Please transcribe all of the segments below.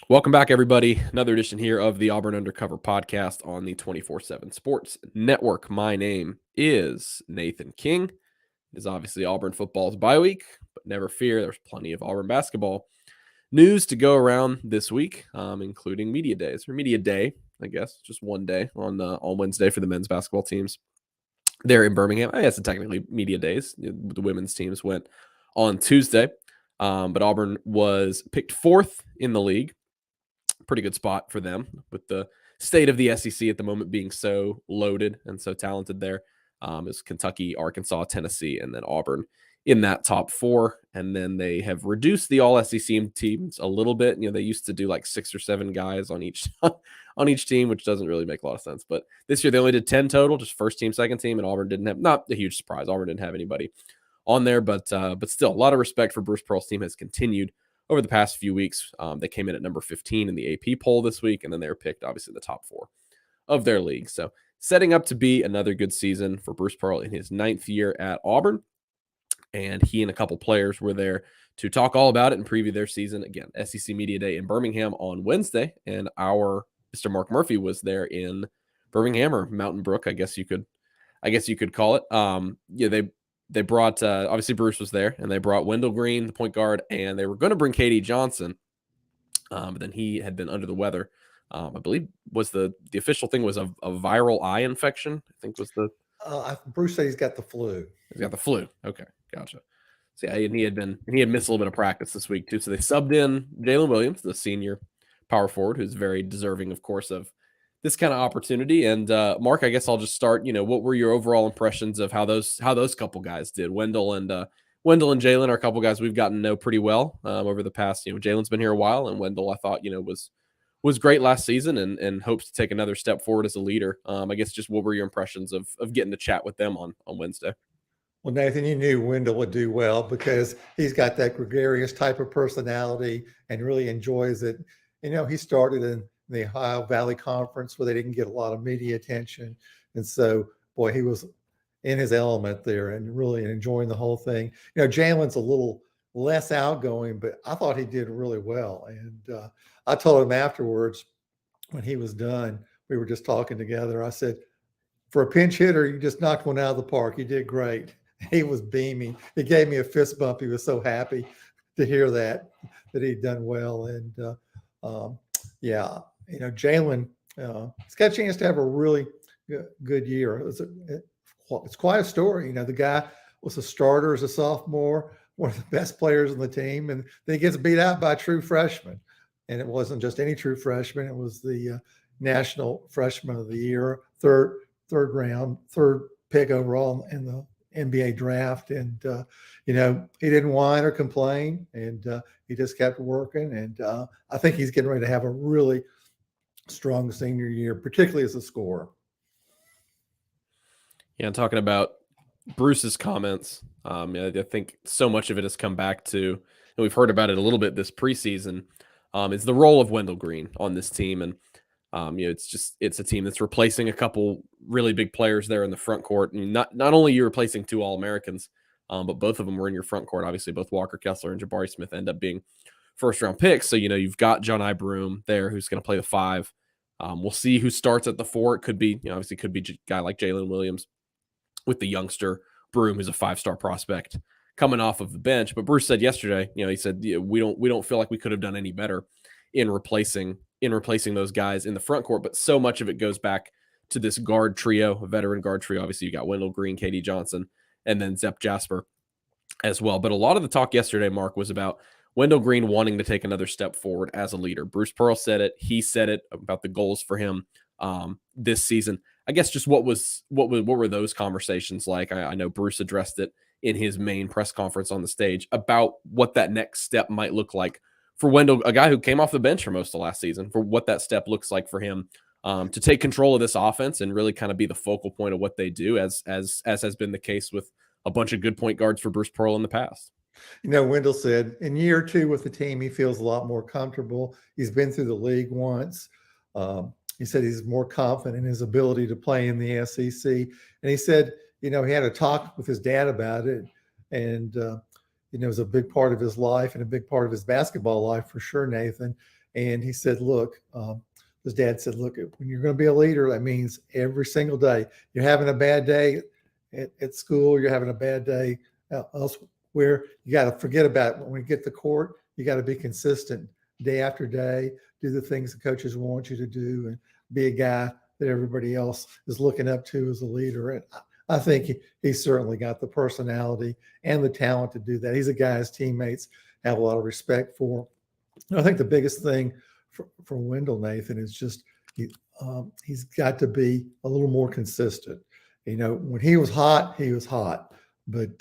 Welcome back, everybody. Another edition here of the Auburn Undercover podcast on the 24/7 Sports Network. My name is Nathan King. It is obviously Auburn football's bye week, but never fear, there's plenty of Auburn basketball news to go around this week, including media days, or media day, I guess, just one day on Wednesday for the men's basketball teams. They're in Birmingham. I guess it's technically media days. The women's teams went on Tuesday, but Auburn was picked fourth in the league. Pretty good spot for them with the state of the SEC at the moment being so loaded and so talented there. Is Kentucky, Arkansas, Tennessee, and then Auburn in that top four. And then they have reduced the all SEC teams a little bit. They used to do like 6 or 7 guys on each on each team, which doesn't really make a lot of sense. But this year they only did 10 total, just first team, second team, and Auburn didn't have, not a huge surprise. Auburn didn't have anybody on there, but still a lot of respect for Bruce Pearl's team has continued over the past few weeks. They came in at number 15 in the AP poll this week, and then they were picked, obviously, the top 4 of their league. So setting up to be another good season for Bruce Pearl in his 9th year at Auburn. And he and a couple players were there to talk all about it and preview their season. Again, SEC Media Day in Birmingham on Wednesday, and our Mr. Mark Murphy was there in Birmingham, or Mountain Brook, I guess you could call it. They brought, obviously Bruce was there, and they brought Wendell Green, the point guard, and they were going to bring KD Johnson, but then he had been under the weather. I believe was the official thing was a viral eye infection. I think was the Bruce said he's got the flu. He's got the flu. Okay, gotcha. So yeah, and he had missed a little bit of practice this week too. So they subbed in Jalen Williams, the senior power forward, who's very deserving, of course, of this kind of opportunity. And Mark, I guess I'll just start. What were your overall impressions of how those couple guys did? Wendell and Jalen are a couple guys we've gotten to know pretty well over the past. Jalen's been here a while, and Wendell, I thought, was great last season and hopes to take another step forward as a leader. I guess just what were your impressions of getting to chat with them on Wednesday? Well, Nathan, you knew Wendell would do well because he's got that gregarious type of personality and really enjoys it. He started in the Ohio Valley Conference where they didn't get a lot of media attention. And so, boy, he was in his element there and really enjoying the whole thing. Jalen's a little less outgoing, but I thought he did really well. And I told him afterwards when he was done, we were just talking together. I said, for a pinch hitter, you just knocked one out of the park. You did great. He was beaming. He gave me a fist bump. He was so happy to hear that he'd done well. And Jalen, he's got a chance to have a really good year. It's quite a story. The guy was a starter as a sophomore, one of the best players on the team, and then he gets beat out by a true freshman. And it wasn't just any true freshman. It was the National Freshman of the Year, third pick overall in the NBA draft. And, he didn't whine or complain, and he just kept working. And I think he's getting ready to have a really strong senior year, particularly as a scorer. Yeah, and talking about Bruce's comments, I think so much of it has come back to, and we've heard about it a little bit this preseason, is the role of Wendell Green on this team. And it's a team that's replacing a couple really big players there in the front court. And not only you're replacing 2 All-Americans, but both of them were in your front court. Obviously, both Walker Kessler and Jabari Smith end up being first-round picks. So, you've got John Broome there who's going to play the 5. We'll see who starts at the 4. It could be, obviously could be a guy like Jalen Williams with the youngster Broome, who's a 5-star prospect coming off of the bench. But Bruce said yesterday, he said, we don't feel like we could have done any better in replacing those guys in the front court. But so much of it goes back to this guard trio, a veteran guard trio. Obviously, you got Wendell Green, KD Johnson, and then Zep Jasper as well. But a lot of the talk yesterday, Mark, was about Wendell Green wanting to take another step forward as a leader. Bruce Pearl said it. He said it about the goals for him this season. I guess just what were those conversations like? I know Bruce addressed it in his main press conference on the stage about what that next step might look like for Wendell, a guy who came off the bench for most of last season, for what that step looks like for him to take control of this offense and really kind of be the focal point of what they do, as has been the case with a bunch of good point guards for Bruce Pearl in the past. Wendell said in year 2 with the team, he feels a lot more comfortable. He's been through the league once. He said he's more confident in his ability to play in the SEC. And he said, he had a talk with his dad about it. And, is a big part of his life and a big part of his basketball life for sure, Nathan. And he said, look, his dad said, look, when you're going to be a leader, that means every single day. You're having a bad day at school, you're having a bad day elsewhere. You got to forget about it. When you get to court, you got to be consistent day after day, do the things the coaches want you to do, and be a guy that everybody else is looking up to as a leader. And I think he's certainly got the personality and the talent to do that. He's a guy his teammates have a lot of respect for. And I think the biggest thing for Wendell Nathan is just he's got to be a little more consistent. When he was hot, but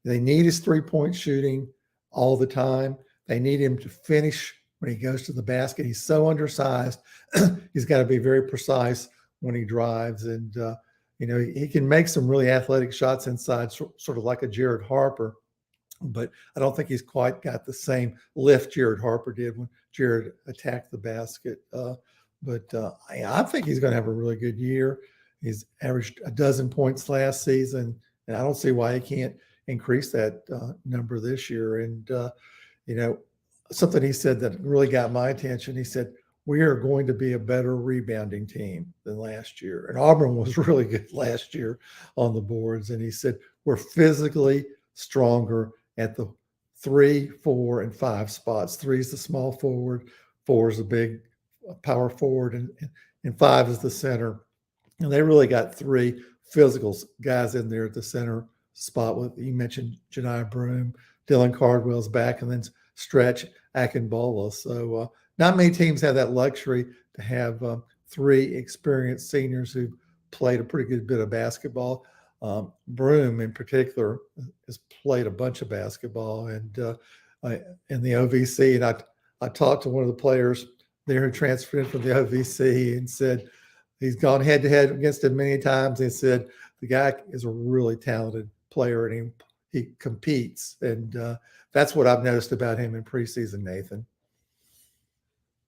they need his three-point shooting all the time. They need him to finish when he goes to the basket. He's so undersized. He's got to be very precise when he drives. And, he can make some really athletic shots inside, sort of like a Jared Harper. But I don't think he's quite got the same lift Jared Harper did when Jared attacked the basket. I think he's going to have a really good year. He's averaged 12 points last season, and I don't see why he can't increase that number this year. And, something he said that really got my attention. He said, we are going to be a better rebounding team than last year. And Auburn was really good last year on the boards. And he said, we're physically stronger at the 3, 4, and 5 spots. 3 is the small forward, 4 is the big power forward, and 5 is the center. And they really got 3 physical guys in there at the center spot. You mentioned Janiah Broome, Dylan Cardwell's back, and then Stretch Akinbola. So not many teams have that luxury to have 3 experienced seniors who played a pretty good bit of basketball. Broome in particular has played a bunch of basketball and in the OVC. And I talked to one of the players there who transferred in from the OVC and said he's gone head to head against him many times. And said the guy is a really talented player and he competes. And that's what I've noticed about him in preseason, Nathan.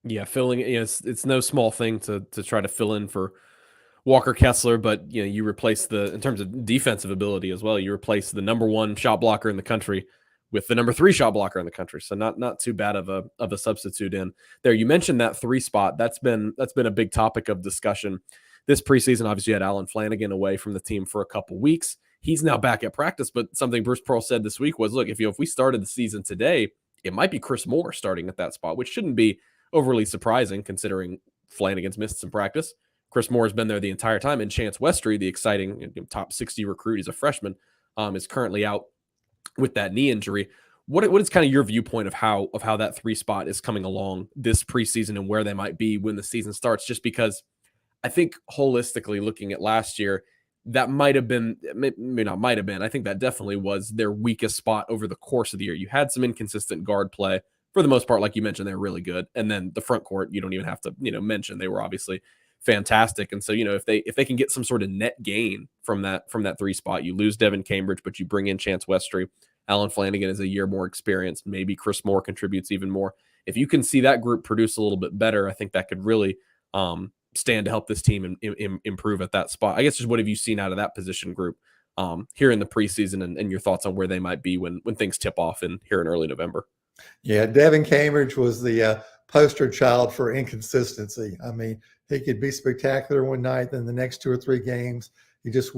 Yeah, filling it's no small thing to try to fill in for Walker Kessler, but you replace in terms of defensive ability as well, you replace the number 1 shot blocker in the country with the number 3 shot blocker in the country. So not too bad of a substitute in there. You mentioned that 3 spot. That's been a big topic of discussion this preseason. Obviously, you had Alan Flanagan away from the team for a couple weeks. He's now back at practice, but something Bruce Pearl said this week was, look, if we started the season today, it might be Chris Moore starting at that spot, which shouldn't be overly surprising considering Flanagan's missed some practice. Chris Moore has been there the entire time, and Chance Westry, the exciting top 60 recruit, he's a freshman, is currently out with that knee injury. What is kind of your viewpoint of how that 3 spot is coming along this preseason and where they might be when the season starts? Just because I think holistically looking at last year, that might have been, maybe not might have been, I think that definitely was their weakest spot over the course of the year. You had some inconsistent guard play. For the most part, like you mentioned, they're really good. And then the front court, you don't even have to, mention, they were obviously fantastic. And so, if they can get some sort of net gain from that 3 spot, you lose Devin Cambridge, but you bring in Chance Westry. Alan Flanagan is a year more experienced. Maybe Chris Moore contributes even more. If you can see that group produce a little bit better, I think that could really stand to help this team improve at that spot. I guess just what have you seen out of that position group here in the preseason and your thoughts on where they might be when things tip off here in early November? Yeah, Devin Cambridge was the poster child for inconsistency. I mean, he could be spectacular one night, then the next 2 or 3 games, he just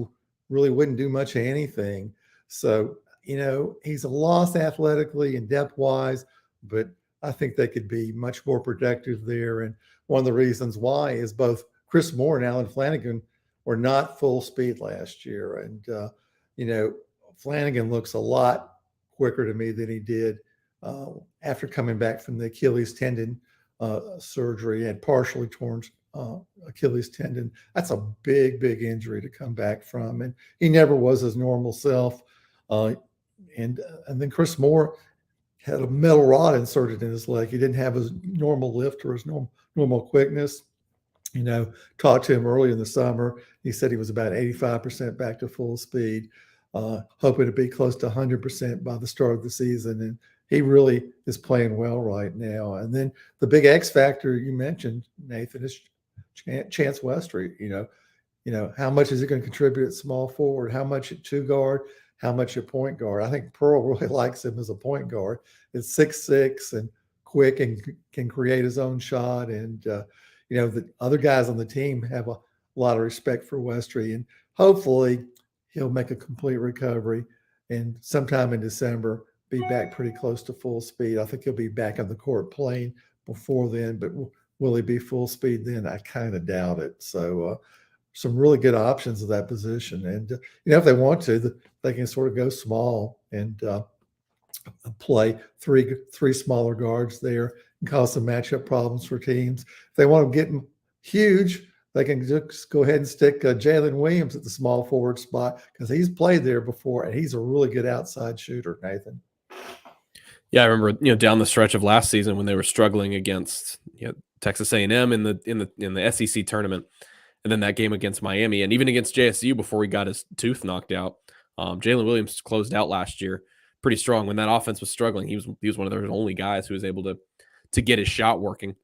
really wouldn't do much of anything. So, he's a loss athletically and depth-wise, but I think they could be much more productive there. And one of the reasons why is both Chris Moore and Alan Flanagan were not full speed last year. And, Flanagan looks a lot quicker to me than he did after coming back from the Achilles tendon surgery and partially torn Achilles tendon. That's a big, big injury to come back from. And he never was his normal self. And then Chris Moore had a metal rod inserted in his leg. He didn't have his normal lift or his normal quickness. Talked to him early in the summer. He said he was about 85% back to full speed, hoping to be close to 100% by the start of the season. And he really is playing well right now. And then the big X factor you mentioned, Nathan, is Chance Westry. How much is he going to contribute at small forward? How much at 2 guard? how much at point guard. I think Pearl really likes him as a point guard. It's 6'6" and quick and can create his own shot. And, the other guys on the team have a lot of respect for Westry. And hopefully he'll make a complete recovery and sometime in December be back pretty close to full speed. I think he'll be back on the court playing before then, but will he be full speed then? I kind of doubt it. So some really good options at that position. And, if they want to, they can sort of go small and play three smaller guards there and cause some matchup problems for teams. If they want to get huge, they can just go ahead and stick Jalen Williams at the small forward spot because he's played there before and he's a really good outside shooter, Nathan. Yeah, I remember, down the stretch of last season when they were struggling against Texas A&M in the SEC tournament, and then that game against Miami, and even against JSU before he got his tooth knocked out. Jalen Williams closed out last year pretty strong. When that offense was struggling, he was one of their only guys who was able to get his shot working.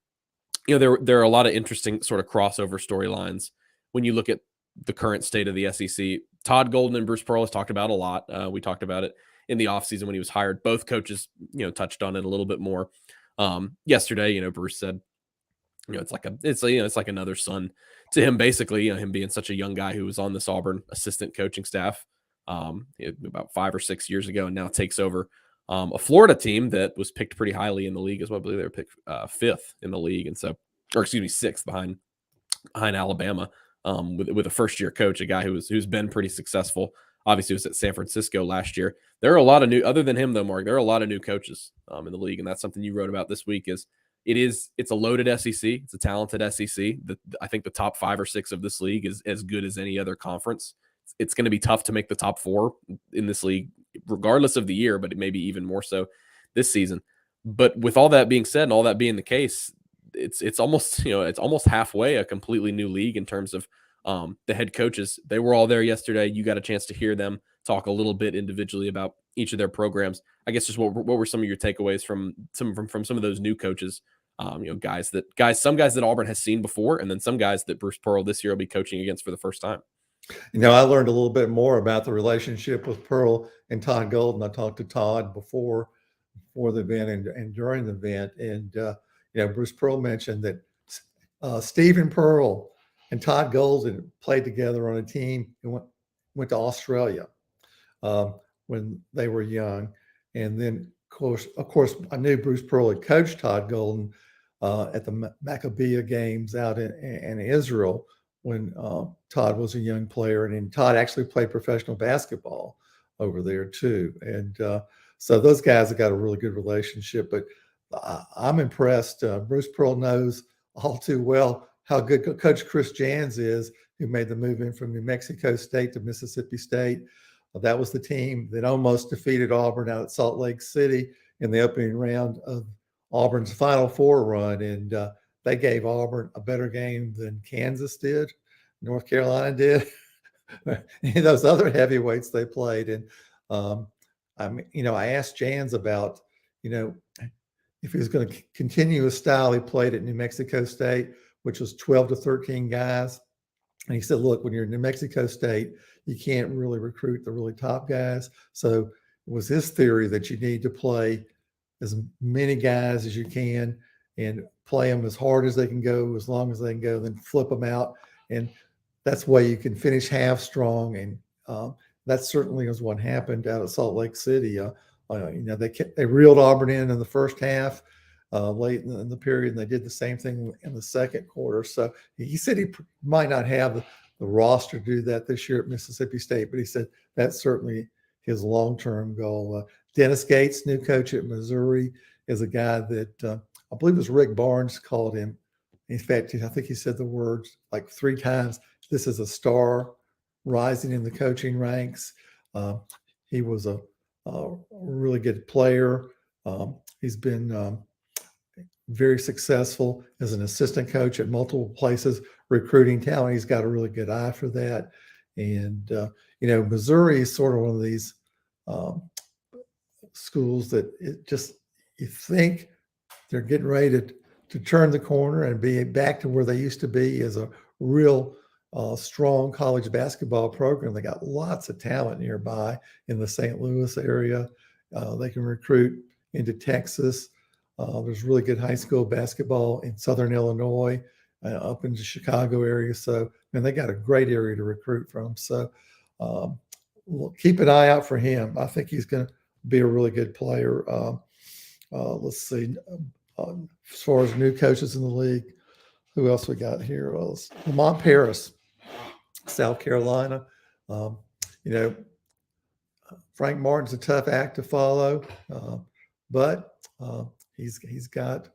There are a lot of interesting sort of crossover storylines when you look at the current state of the SEC. Todd Golden and Bruce Pearl has talked about a lot. We talked about it in the offseason when he was hired. Both coaches, touched on it a little bit more. Yesterday, Bruce said, it's like another son to him, basically, him being such a young guy who was on this Auburn assistant coaching staff about 5 or 6 years ago, and now takes over a Florida team that was picked pretty highly in the league as well. I believe they were picked 5th in the league, and so, or excuse me, 6th behind Alabama, with a first year coach, a guy who's been pretty successful. Obviously, was at San Francisco last year. There are a lot of new, other than him though, Mark. There are a lot of new coaches in the league, and that's something you wrote about this week. It's a loaded SEC. It's a talented SEC. I think the top 5 or 6 of this league is as good as any other conference. It's going to be tough to make the top 4 in this league, regardless of the year, but it may be even more so this season. But with all that being said, and all that being the case, it's almost it's almost halfway a completely new league in terms of the head coaches. They were all there yesterday. You got a chance to hear them talk a little bit individually about each of their programs. I guess just what were some of your takeaways from some of those new coaches? Some guys that Auburn has seen before, and then some guys that Bruce Pearl this year will be coaching against for the first time. I learned a little bit more about the relationship with Pearl and Todd Golden. I talked to Todd before the event and during the event. And, Bruce Pearl mentioned that Stephen Pearl and Todd Golden played together on a team and went to Australia when they were young. And then, of course, I knew Bruce Pearl had coached Todd Golden at the Maccabiah games out in Israel when Todd was a young player. And then Todd actually played professional basketball over there too. And so those guys have got a really good relationship. But I'm impressed. Bruce Pearl knows all too well how good Coach Chris Jans is, who made the move in from New Mexico State to Mississippi State. That was the team that almost defeated Auburn out at Salt Lake City in the opening round of Auburn's Final Four run. And they gave Auburn a better game than Kansas did, North Carolina did, and those other heavyweights they played. And, I asked Jans about, if he was going to continue a style he played at New Mexico State, which was 12 to 13 guys. And he said, look, when you're in New Mexico State, you can't really recruit the really top guys. So it was his theory that you need to play as many guys as you can and play them as hard as they can go, as long as they can go, then flip them out. And that's the way you can finish half strong. And that certainly was what happened out at Salt Lake City. They reeled Auburn in the first half, late in the period, and they did the same thing in the second quarter. So he said he might not have the roster to do that this year at Mississippi State, but he said that's certainly his long-term goal. Dennis Gates, new coach at Missouri, is a guy that I believe it was Rick Barnes called him. In fact, I think he said the words like 3 times. This is a star rising in the coaching ranks. He was a really good player. He's been very successful as an assistant coach at multiple places, recruiting talent. He's got a really good eye for that. And, Missouri is sort of one of these schools that you think they're getting ready to turn the corner and be back to where they used to be as a real strong college basketball program. They got lots of talent nearby in the St. Louis area. They can recruit into Texas. There's really good high school basketball in Southern Illinois, up in the Chicago area. So, and they got a great area to recruit from. So, keep an eye out for him. I think he's going to be a really good player. Let's see. As far as new coaches in the league, who else we got here? Well, Lamont Paris, South Carolina. You know, Frank Martin's a tough act to follow, but he's got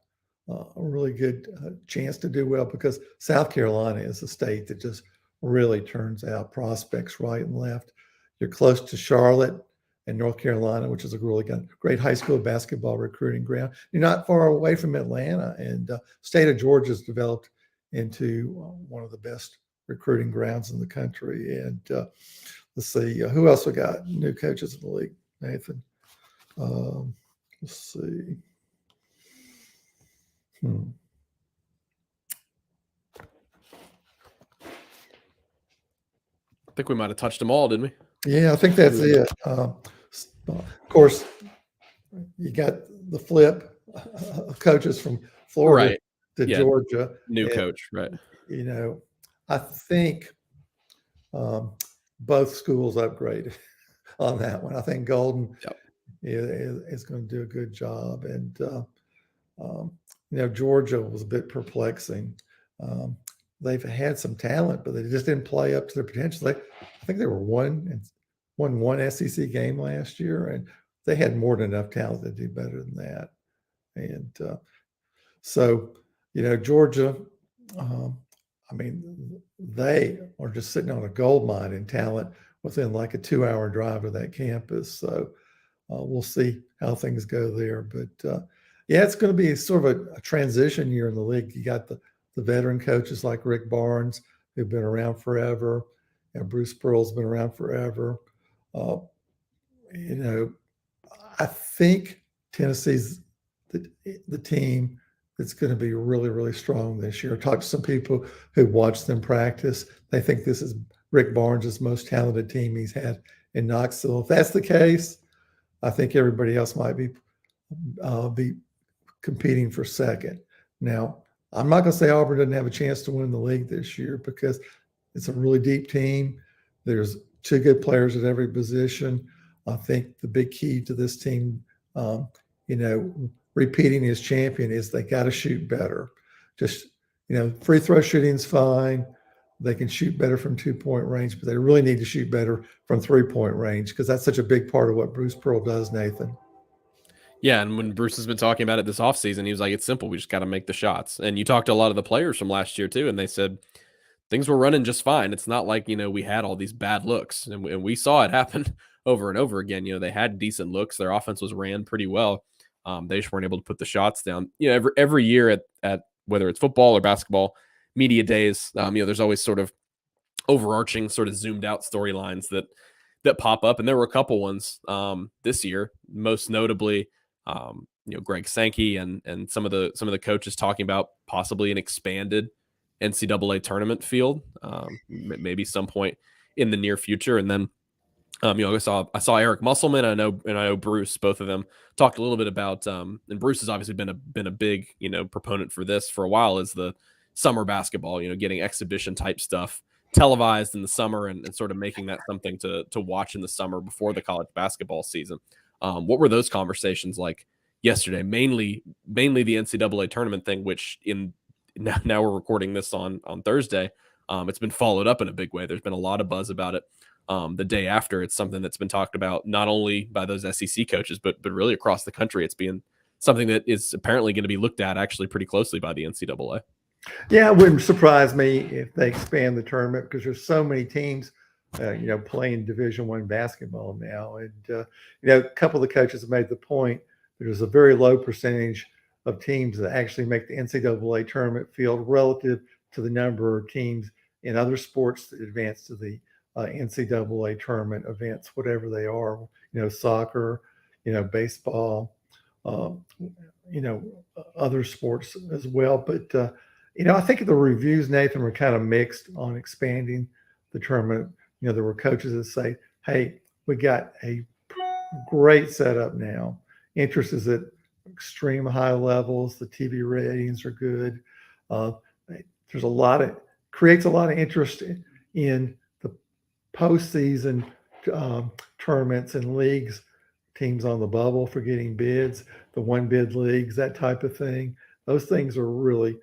a really good chance to do well because South Carolina is a state that just really turns out prospects right and left. You're close to Charlotte and North Carolina, which is a really great high school basketball recruiting ground. You're not far away from Atlanta, and state of Georgia has developed into one of the best recruiting grounds in the country. And let's see, who else we got? New coaches in the league, Nathan. Let's see. I think we might have touched them all, didn't we? Yeah, I think that's it. Of course, you got the flip of coaches from Florida to Georgia. New coach, right. You know, I think both schools upgraded on that one. I think Golden is going to do a good job. And, you know, Georgia was a bit perplexing. They've had some talent, but they just didn't play up to their potential. I think they won one SEC game last year, and they had more than enough talent to do better than that. And so, you know, Georgia, I mean, they are just sitting on a gold mine in talent within like a 2-hour drive of that campus. So we'll see how things go there. But yeah, it's going to be sort of a transition year in the league. You got the veteran coaches like Rick Barnes, who've been around forever, and Bruce Pearl's been around forever. You know, I think Tennessee's the team that's going to be really, really strong this year. I talked to some people who watched them practice. They think this is Rick Barnes' most talented team he's had in Knoxville. If that's the case, I think everybody else might be competing for second. Now, I'm not going to say Auburn doesn't have a chance to win the league this year because it's a really deep team. There's 2 good players at every position. I think the big key to this team, you know, repeating as champion is they got to shoot better. Just, you know, free throw shooting's fine. They can shoot better from 2-point range, but they really need to shoot better from 3-point range because that's such a big part of what Bruce Pearl does, Nathan. Yeah, and when Bruce has been talking about it this offseason, he was like, it's simple. We just got to make the shots. And you talked to a lot of the players from last year, too, and they said things were running just fine. It's not like, you know, we had all these bad looks, and we saw it happen over and over again. You know, they had decent looks. Their offense was ran pretty well. They just weren't able to put the shots down. You know, every year at whether it's football or basketball, media days, you know, there's always sort of overarching sort of zoomed out storylines that pop up. And there were a couple ones this year, most notably, you know, Greg Sankey and some of the coaches talking about possibly an expanded NCAA tournament field, maybe some point in the near future. And then, you know, I saw Eric Musselman. I know Bruce. Both of them talked a little bit about, and Bruce has obviously been a big, you know, proponent for this for a while. Is the summer basketball, you know, getting exhibition type stuff televised in the summer and sort of making that something to watch in the summer before the college basketball season. What were those conversations like yesterday? Mainly the NCAA tournament thing, which now we're recording this on Thursday. It's been followed up in a big way. There's been a lot of buzz about it. The day after, it's something that's been talked about not only by those SEC coaches, but really across the country. It's being something that is apparently going to be looked at actually pretty closely by the NCAA. Yeah, it wouldn't surprise me if they expand the tournament because there's so many teams, you know, playing Division I basketball now. And, you know, a couple of the coaches have made the point there's a very low percentage of teams that actually make the NCAA tournament field relative to the number of teams in other sports that advance to the NCAA tournament events, whatever they are, you know, soccer, you know, baseball, you know, other sports as well. But, I think the reviews, Nathan, were kind of mixed on expanding the tournament. There were coaches that say, hey, we got a great setup now. Interest is at extreme high levels. The TV ratings are good. Uh, there's creates a lot of interest in the postseason tournaments and leagues, teams on the bubble for getting bids, the one bid leagues, that type of thing. Those things are really,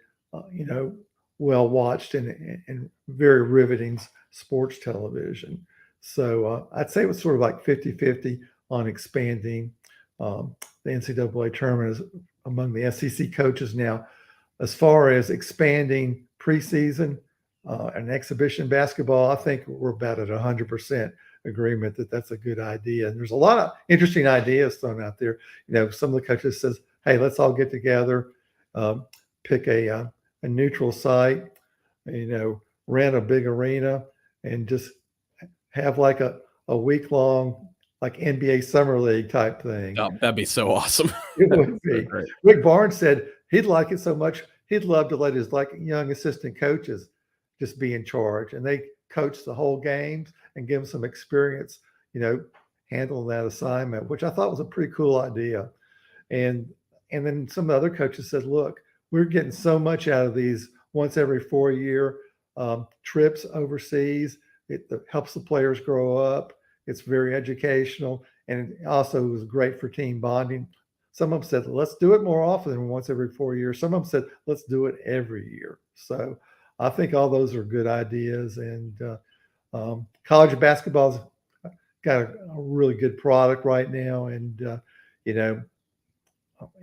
well watched and very riveting sports television. So I'd say it was sort of like 50-50 on expanding the NCAA tournament among the SEC coaches. Now, as far as expanding preseason and exhibition basketball, I think we're about at 100% agreement that that's a good idea. And there's a lot of interesting ideas thrown out there. Some of the coaches says, hey, let's all get together, pick a neutral site, rent a big arena and just have like a week long, like NBA summer league type thing. Oh, that'd be so awesome. It would be. Rick Barnes said he'd like it so much. He'd love to let his young assistant coaches just be in charge, and they coach the whole games and give them some experience, handling that assignment, which I thought was a pretty cool idea. And then some other coaches said, look, we're getting so much out of these once every 4-year trips overseas. It helps the players grow up. It's very educational, and it also was great for team bonding. Some of them said, let's do it more often than once every 4 years. Some of them said, let's do it every year. So I think all those are good ideas. And college basketball's got a really good product right now. And,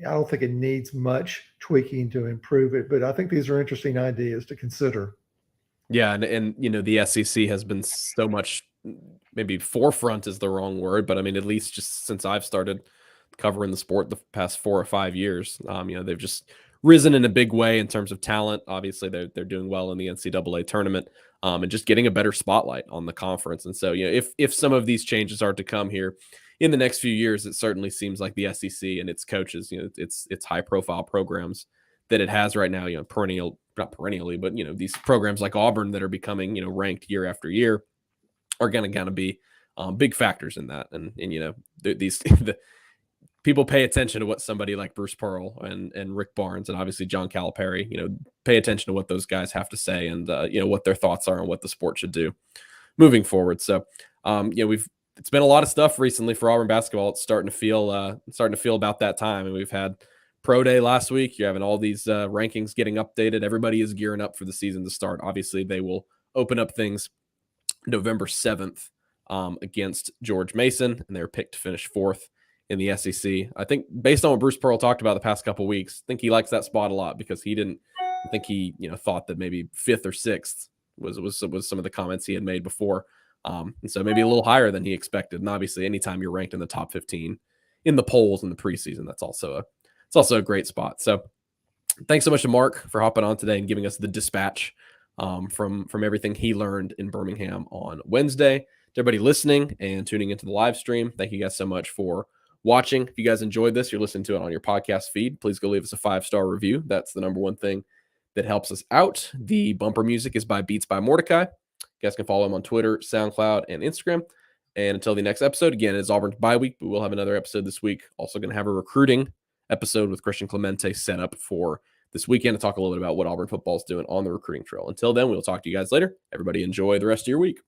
I don't think it needs much tweaking to improve it, but I think these are interesting ideas to consider. Yeah, and the SEC has been so much, maybe forefront is the wrong word, but I mean, at least just since I've started covering the sport the past 4 or 5 years, they've just risen in a big way in terms of talent. Obviously, they're doing well in the NCAA tournament, and just getting a better spotlight on the conference. And so, if some of these changes are to come here in the next few years, it certainly seems like the SEC and its coaches, it's high profile programs that it has right now, not perennially, but these programs like Auburn that are becoming ranked year after year are going to be big factors in that. And these people pay attention to what somebody like Bruce Pearl and Rick Barnes and obviously John Calipari, pay attention to what those guys have to say and what their thoughts are on what the sport should do moving forward. So it's been a lot of stuff recently for Auburn basketball. It's starting to feel about that time, and we've had Pro Day last week. You're having all these rankings getting updated. Everybody is gearing up for the season to start. Obviously, they will open up things November 7th against George Mason, and they're picked to finish 4th in the SEC. I think based on what Bruce Pearl talked about the past couple of weeks, I think he likes that spot a lot because he thought that maybe 5th or 6th was some of the comments he had made before. And so maybe a little higher than he expected. And obviously, anytime you're ranked in the top 15 in the polls in the preseason, that's also a great spot. So thanks so much to Mark for hopping on today and giving us the dispatch from everything he learned in Birmingham on Wednesday. To everybody listening and tuning into the live stream, thank you guys so much for watching. If you guys enjoyed this, you're listening to it on your podcast feed, please go leave us a 5-star review. That's the number one thing that helps us out. The bumper music is by Beats by Mordecai. You guys can follow him on Twitter, SoundCloud, and Instagram. And until the next episode, again, it's Auburn's bye week, but we'll have another episode this week. Also going to have a recruiting episode with Christian Clemente set up for this weekend to talk a little bit about what Auburn football is doing on the recruiting trail. Until then, we'll talk to you guys later. Everybody enjoy the rest of your week.